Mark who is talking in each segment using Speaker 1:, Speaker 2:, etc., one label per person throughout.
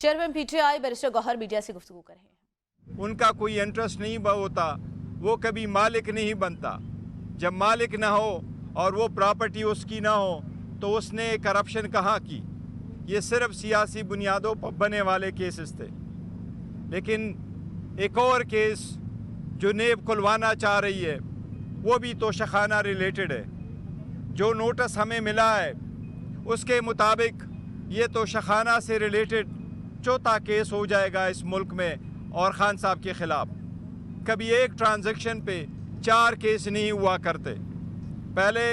Speaker 1: Chairman PTI barrister Gohar media से गुफ्तगू कर रहे हैं।
Speaker 2: उनका कोई इंटरेस्ट नहीं होता, वो कभी मालिक नहीं बनता। जब मालिक ना हो और वो प्रॉपर्टी उसकी ना हो तो उसने करप्शन कहाँ की। ये सिर्फ सियासी बुनियादों पर बने वाले केसेस थे। लेकिन एक और केस जो नेब खुलवाना चाह रही है वो भी तोशाखाना रिलेटेड है। जो नोटिस हमें मिला है उसके मुताबिक ये तोशाखाना से रिलेटेड चौथा केस हो जाएगा इस मुल्क में और ख़ान साहब के ख़िलाफ़। कभी एक ट्रांजैक्शन पे 4 केस नहीं हुआ करते। पहले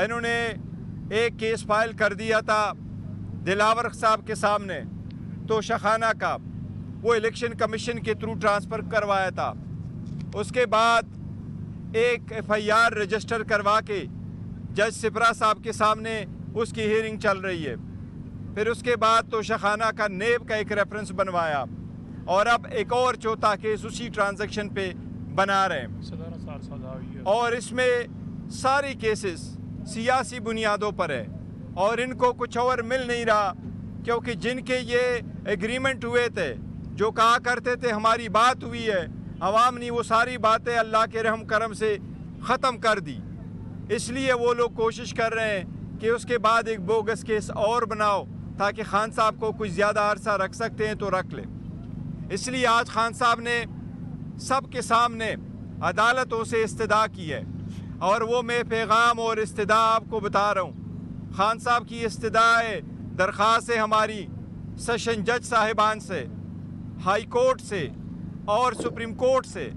Speaker 2: इन्होंने एक केस फाइल कर दिया था दिलावर साहब के सामने तोशाखाना का, वो इलेक्शन कमीशन के थ्रू ट्रांसफ़र करवाया था। उसके बाद एक FIR रजिस्टर करवा के जज सिपरा साहब के सामने उसकी हियरिंग चल रही है। फिर उसके बाद तोशाखाना का नेब का एक रेफरेंस बनवाया और अब एक और चौथा केस उसी ट्रांजैक्शन पे बना रहे हैं। और इसमें सारी केसेस सियासी बुनियादों पर है और इनको कुछ और मिल नहीं रहा, क्योंकि जिनके ये एग्रीमेंट हुए थे, जो कहा करते थे हमारी बात हुई है, अवाम ने वो सारी बातें अल्लाह के रहम करम से ख़त्म कर दी। इसलिए वो लोग कोशिश कर रहे हैं कि उसके बाद एक बोगस केस और बनाओ ताकि ख़ान साहब को कुछ ज़्यादा अरसा रख सकते हैं तो रख लें। इसलिए आज ख़ान साहब ने सब के सामने अदालतों से इस्तदा की है और वो मैं पैगाम और इस्तदा आपको बता रहा हूँ। ख़ान साहब की इस्तदा है, दरख्वास्त है हमारी सेशन जज साहिबान से, हाई कोर्ट से और सुप्रीम कोर्ट से,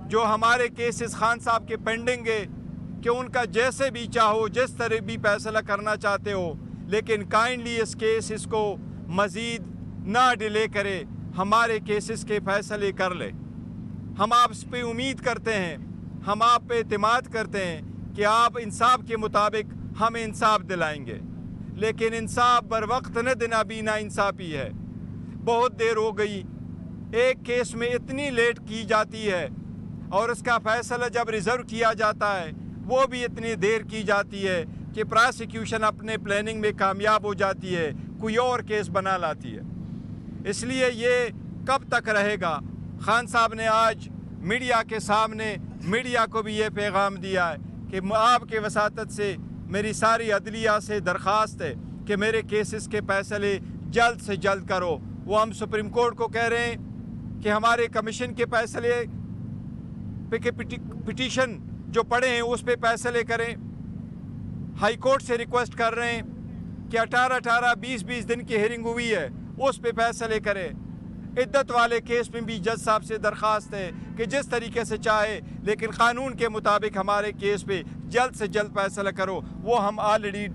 Speaker 2: जो हमारे केसेस ख़ान साहब के पेंडिंग है, कि उनका जैसे भी चाहो जिस तरह भी फैसला करना चाहते हो, लेकिन काइंडली इस केस इसको मज़ीद ना डिले करे, हमारे केसेस के फैसले कर ले। हम आप पे उम्मीद करते हैं, हम आप पे एतमाद करते हैं कि आप इंसाफ के मुताबिक हमें इंसाफ दिलाएंगे। लेकिन इंसाफ बर वक्त न देना भी ना इंसाफी है। बहुत देर हो गई, एक केस में इतनी लेट की जाती है और उसका फैसला जब रिज़र्व किया जाता है वो भी इतनी देर की जाती है कि प्रोसिक्यूशन अपने प्लानिंग में कामयाब हो जाती है, कोई और केस बना लाती है। इसलिए ये कब तक रहेगा। ख़ान साहब ने आज मीडिया के सामने मीडिया को भी ये पैगाम दिया है कि आपके वसातत से मेरी सारी अदलिया से दरख्वास्त है कि मेरे केसेस के फैसले जल्द से जल्द करो। वो हम सुप्रीम कोर्ट को कह रहे हैं कि हमारे कमीशन के फैसले पे पिटीशन जो पड़े हैं उस पे फैसले करें। हाई कोर्ट से रिक्वेस्ट कर रहे हैं कि 18-18, 20-20 दिन की हियरिंग हुई है उस पे फैसले करें। इद्दत वाले केस में भी जज साहब से दरख्वास्त है कि जिस तरीके से चाहे, लेकिन क़ानून के मुताबिक हमारे केस पे जल्द से जल्द फैसला करो। वो हम ऑलरेडी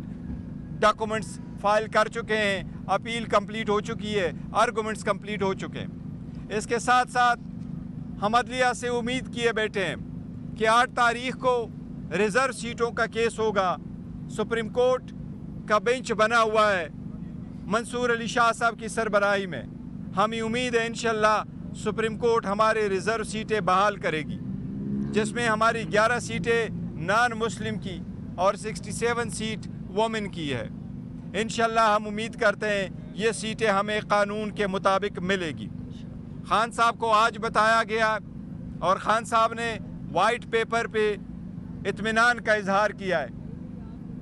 Speaker 2: डॉक्यूमेंट्स फाइल कर चुके हैं, अपील कंप्लीट हो चुकी है, आर्गूमेंट्स कंप्लीट हो चुके हैं। इसके साथ साथ हम अदलिया से उम्मीद किए बैठे हैं कि 8 तारीख को रिज़र्व सीटों का केस होगा। सुप्रीम कोर्ट का बेंच बना हुआ है मंसूर अली शाह साहब की सरबराही में। हमें उम्मीद है इंशाल्लाह सुप्रीम कोर्ट हमारे रिज़र्व सीटें बहाल करेगी, जिसमें हमारी 11 सीटें नॉन मुस्लिम की और 67 सीट वोमेन की है। इंशाल्लाह हम उम्मीद करते हैं ये सीटें हमें क़ानून के मुताबिक मिलेगी। ख़ान साहब को आज बताया गया और ख़ान साहब ने वाइट पेपर पे इत्मीनान का इजहार किया है।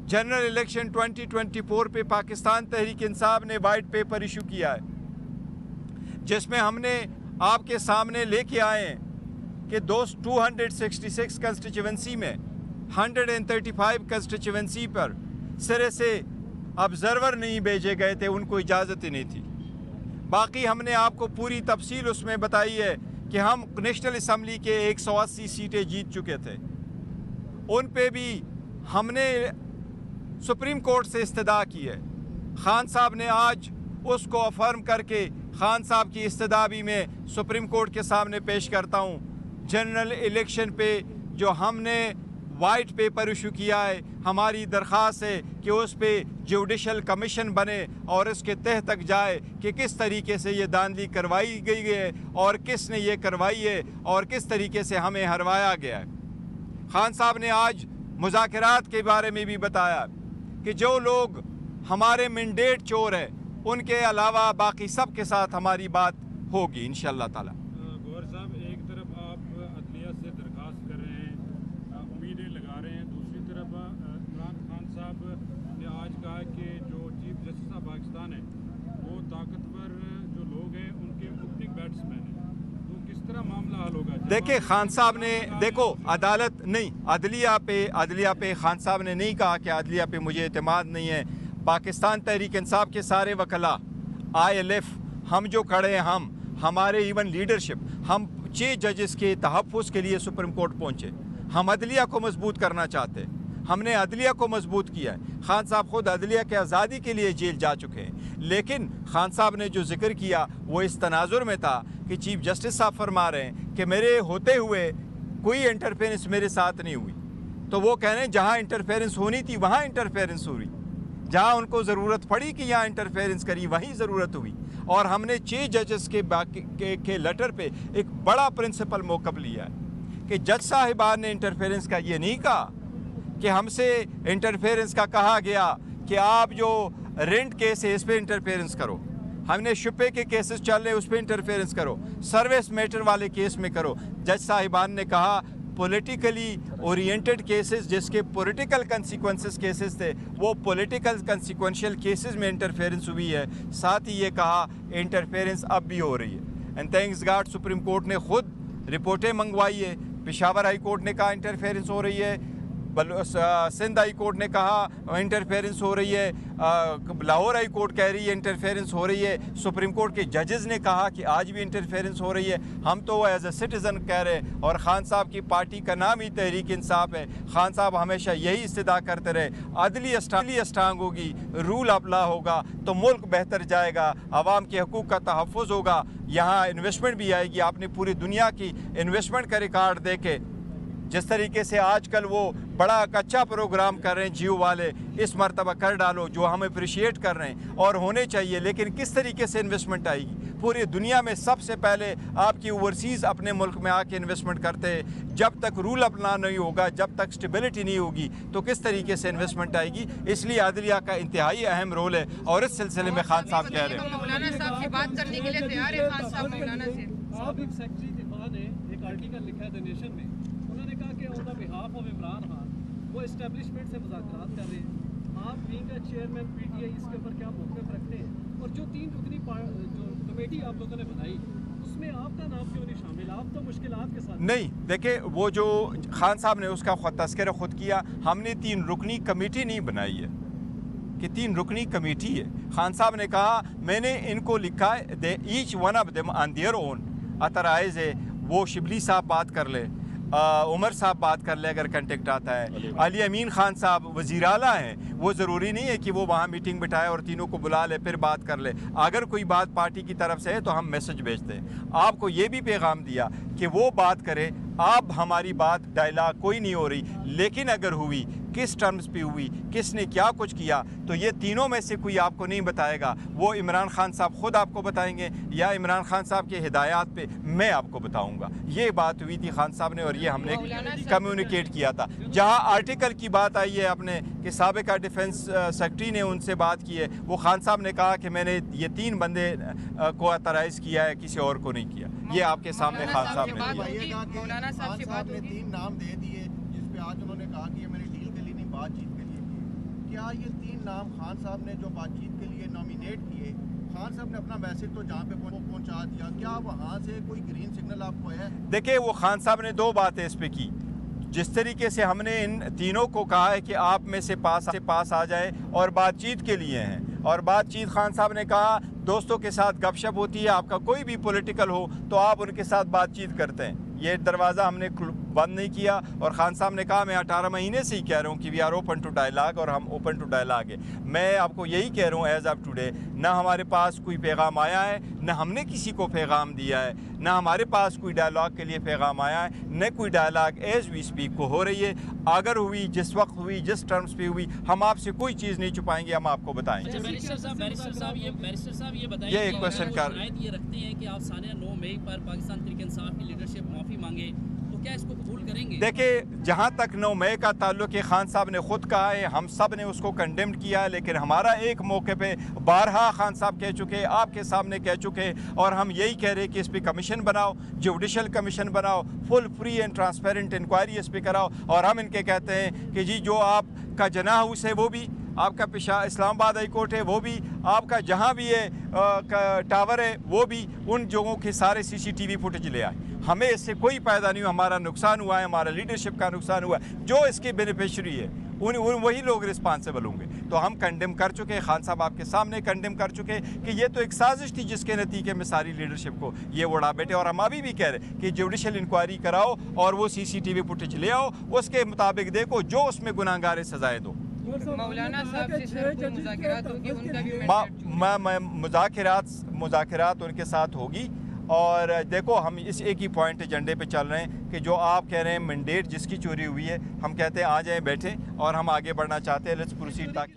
Speaker 2: जनरल इलेक्शन 2024 पे पाकिस्तान तहरीक इंसाफ ने वाइट पेपर इशू किया है, जिसमें हमने आपके सामने लेके आए हैं कि 266 कंस्टिट्यूंसी में 135 कंस्टिट्यूंसी पर सिरे से ऑब्जर्वर नहीं भेजे गए थे, उनको इजाज़त ही नहीं थी। बाकी हमने आपको पूरी तफसील उसमें बताई है कि हम नेशनल असम्बली के 180 सीटें जीत चुके थे। उन पे भी हमने सुप्रीम कोर्ट से इस्तदा की है। ख़ान साहब ने आज उसको अफर्म करके ख़ान साहब की इस्तदा भी मैं सुप्रीम कोर्ट के सामने पेश करता हूँ। जनरल इलेक्शन पे जो हमने वाइट पेपर इशू किया है, हमारी दरख्वास्त है कि उस पे जुडिशल कमीशन बने और इसके तह तक जाए कि किस तरीके से ये धांधली करवाई गई है और किस ने ये करवाई है और किस तरीके से हमें हरवाया गया है। ख़ान साहब ने आज मुज़ाकरात के बारे में भी बताया कि जो लोग हमारे मैंडेट चोर हैं उनके अलावा बाकी सब के साथ हमारी बात होगी इंशाअल्लाह ताला।
Speaker 3: गौहर साहब, एक तरफ आप अदलिया से दरख्वास्त कर रहे हैं, उम्मीदें लगा रहे हैं, दूसरी तरफ इमरान खान साहब ने आज कहा कि जो चीफ जस्टिस ऑफ पाकिस्तान है वो ताकतवर जो लोग हैं उनके ओपनिंग बैट्समैन हैं, तो किस तरह मामला हल होगा?
Speaker 2: देखिए खान साहब ने, देखो अदालत नहीं, अदलिया पे खान साहब ने नहीं कहा कि अदलिया पे मुझे एतमाद नहीं है। पाकिस्तान तहरीक इंसाफ के सारे वकला, ILF, हम जो खड़े हैं, हमारे इवन लीडरशिप, हम 6 जजेस के तहफ़्फ़ुज़ के लिए सुप्रीम कोर्ट पहुँचे। हम अदलिया को मजबूत करना चाहते हैं, हमने अदलिया को मजबूत किया है। खान साहब खुद अदलिया के आज़ादी के लिए जेल जा चुके हैं, लेकिन खान साहब ने जो जिक्र किया वो इस तनाजुर में था कि चीफ जस्टिस साहब फरमा रहे हैं कि मेरे होते हुए कोई इंटरफेरेंस मेरे साथ नहीं हुई। तो वो कह रहे हैं जहाँ इंटरफेरेंस होनी थी वहाँ इंटरफेरेंस हुई, जहाँ उनको ज़रूरत पड़ी कि यहाँ इंटरफेरेंस करी वहीं ज़रूरत हुई। और हमने 6 जजेस के लेटर पे एक बड़ा प्रिंसिपल मौक़िफ़ लिया है कि जज साहिबान ने इंटरफेरेंस का ये नहीं कहा कि हमसे इंटरफेरेंस का कहा गया कि आप जो रेंट केस है इस पे इंटरफेरेंस करो, हमने शुपे के केसेस चल रहे उस पे इंटरफेरेंस करो, सर्विस मैटर वाले केस में करो। जज साहिबान ने कहा पॉलिटिकली ओरिएंटेड केसेस जिसके पॉलिटिकल कंसिक्वेंसेस केसेस थे वो पॉलिटिकल कंसिक्वेंशियल केसेस में इंटरफेरेंस हुई है। साथ ही ये कहा इंटरफेरेंस अब भी हो रही है। And thanks God supreme court ने खुद रिपोर्टें मंगवाई है। पेशावर हाई कोर्ट ने कहा इंटरफेरेंस हो रही है, सिंध हाई कोर्ट ने कहा इंटरफेरेंस हो रही है, लाहौर हाई कोर्ट कह रही है इंटरफेरेंस हो रही है, सुप्रीम कोर्ट के जजेस ने कहा कि आज भी इंटरफेरेंस हो रही है। हम तो एज ए सिटीज़न कह रहे हैं, और ख़ान साहब की पार्टी का नाम ही तहरीक इंसाफ है। ख़ान साहब हमेशा यही इस्तदा करते रहे, अदली अस्टांग होगी, रूल ऑफ लॉ होगा तो मुल्क बेहतर जाएगा, आवाम के हकूक़ का तहफ़्फ़ुज़ होगा, यहाँ इन्वेस्टमेंट भी आएगी। आपने पूरी दुनिया की इन्वेस्टमेंट का रिकॉर्ड देखे, जिस तरीके से आजकल वो बड़ा अच्छा प्रोग्राम कर रहे हैं जियो वाले, इस मरतबा कर डालो, जो हम अप्रिशिएट कर रहे हैं और होने चाहिए। लेकिन किस तरीके से इन्वेस्टमेंट आएगी? पूरी दुनिया में सबसे पहले आपकी ओवरसीज़ अपने मुल्क में आके इन्वेस्टमेंट करते हैं। जब तक रूल अपना नहीं होगा, जब तक स्टेबिलिटी नहीं होगी, तो किस तरीके से इन्वेस्टमेंट आएगी? इसलिए अदलिया का इंतहाई अहम रोल है। और इस सिलसिले में खान साहब कह रहे हैं,
Speaker 4: मौलाना साहब से बात करने के लिए तैयार है खान साहब मौलाना से।
Speaker 5: साबिक सेक्रेटरी दिफा ने एक आर्टिकल लिखा है द नेशन में, उन्होंने कहा कि on the behalf of Imran Khan वो एस्टेब्लिशमेंट से मुज़ाकरात कर रहे हैं। आप बीइंग का चेयरमैन PTI इसके ऊपर क्या मौक़िफ़ रखते हैं? और जो 3 रुकनी जो कमेटी आप लोगों ने बनाई उसमें आपका नाम क्यों नहीं शामिल? आप तो मुश्किलात के साथ
Speaker 2: नहीं। देखिए वो जो खान साहब ने उसका तस्करा खुद किया, हमने 3 रुकनी कमेटी नहीं बनाई है कि 3 रुकनी कमेटी है। खान साहब ने कहा मैंने इनको लिखा है they each one of them on their own authorise है। वो शिबली साहब बात कर ले, उमर साहब बात कर ले अगर कंटेक्ट आता है, अली अमीन खान साहब वज़ीर आला हैं, वो ज़रूरी नहीं है कि वो वहाँ मीटिंग बिठाए और तीनों को बुला ले फिर बात कर ले। अगर कोई बात पार्टी की तरफ से है तो हम मैसेज भेजते हैं। आपको ये भी पैगाम दिया कि वो बात करे, अब हमारी बात डायलॉग कोई नहीं हो रही, लेकिन अगर हुई किस टर्म्स पे हुई, किसने क्या कुछ किया, तो ये तीनों में से कोई आपको नहीं बताएगा। वो इमरान खान साहब खुद आपको बताएंगे या इमरान खान साहब के हिदायत पे मैं आपको बताऊंगा। ये बात हुई थी खान साहब ने और ये हमने कम्युनिकेट किया था। जहां आर्टिकल की बात आई है अपने कि साबिका डिफेंस सेक्रेटरी ने उनसे बात की है, वो खान साहब ने कहा कि मैंने ये 3 बंदे को अतराइज किया है, किसी और को नहीं किया। ये आपके सामने खान साहब ने दिया।
Speaker 4: मौलाना साहब से बात
Speaker 6: ने 3 नाम दे दिए जिस पे आज उन्होंने कहा कि ये मैंने डील के लिए नहीं बातचीत के लिए किए। क्या ये 3 नाम खान साहब ने जो बातचीत के लिए नॉमिनेट किए, खान साहब ने अपना मैसेज तो जहाँ पे पहुँचा दिया, क्या वहाँ से कोई ग्रीन सिग्नल आपको है?
Speaker 2: देखिए वो खान साहब ने 2 बातें इस पे की। जिस तरीके से हमने इन तीनों को कहा है कि आप में से पास आ जाए और बातचीत के लिए हैं, और बातचीत खान साहब ने कहा दोस्तों के साथ गपशप होती है, आपका कोई भी पॉलिटिकल हो तो आप उनके साथ बातचीत करते हैं। ये दरवाज़ा हमने बंद नहीं किया। और खान साहब ने कहा मैं 18 महीने से ही कह रहा हूँ कि we are open to dialogue, और हम ओपन टू डायलॉग है। मैं आपको यही कह रहा हूँ एज ऑफ टुडे, ना हमारे पास कोई पैगाम आया है, ना हमने किसी को पैगाम दिया है, ना हमारे पास कोई डायलॉग के लिए पैगाम आया है, न कोई डायलॉग एज वी स्पीक को हो रही है। अगर हुई, जिस वक्त हुई, जिस टर्म्स पे हुई, हम आपसे कोई चीज़ नहीं छुपाएंगे, हम आपको बताएंगे।
Speaker 7: बैरिस्टर साहब ये बताएं
Speaker 2: ये एक क्वेश्चन कर
Speaker 7: ये रखते हैं कि आप सानिया 9 मई पर पाकिस्तान तहरीक इंसाफ की लीडरशिप माफ़ी मांगे, तो क्या इसको कबूल करेंगे?
Speaker 2: देखिए, जहाँ तक 9 मई का ताल्लुक है, खान साहब ने ख़ुद कहा है, हम सब ने उसको कंडेम किया है, लेकिन हमारा एक मौके पे बारहा खान साहब कह चुके, आपके सामने कह चुके, और हम यही कह रहे कि इस पर कमीशन बनाओ, जुडिशल कमीशन बनाओ, full free and transparent inquiry इस पर कराओ। और हम इनके कहते हैं कि जी जो आपका जना हाउस है वो भी, आपका पेशा इस्लामाबाद हाई कोर्ट है वो भी, आपका जहाँ भी है टावर है वो भी, उन जगहों के सारे CCTV फुटेज ले आए। हमें इससे कोई फ़ायदा नहीं हुआ, हमारा नुकसान हुआ है, हमारा लीडरशिप का नुकसान हुआ है। जो इसके बेनिफिशरी है उन वही लोग रिस्पांसिबल होंगे। तो हम कंडेम कर चुके, खान साहब आपके सामने कंडेम कर चुके कि ये तो एक साजिश थी जिसके नतीजे में सारी लीडरशिप को ये उड़ा बैठे। और हम अभी भी कह रहे कि जुडिशल इंक्वायरी कराओ और वो CCTV फुटेज ले आओ, उसके मुताबिक देखो, जो उसमें गुनाहगार सजाएं दो।
Speaker 4: मौलाना साहब से सर कोई मुज़ाकरात होगी, उनका भी मैंडेट
Speaker 2: मुज़ाकरात उनके साथ होगी। और देखो, हम इस एक ही पॉइंट एजेंडे पे चल रहे हैं कि जो आप कह रहे हैं मैंडेट जिसकी चोरी हुई है, हम कहते हैं आ जाएं, बैठें, और हम आगे बढ़ना चाहते हैं, लेट्स प्रोसीड। ताकि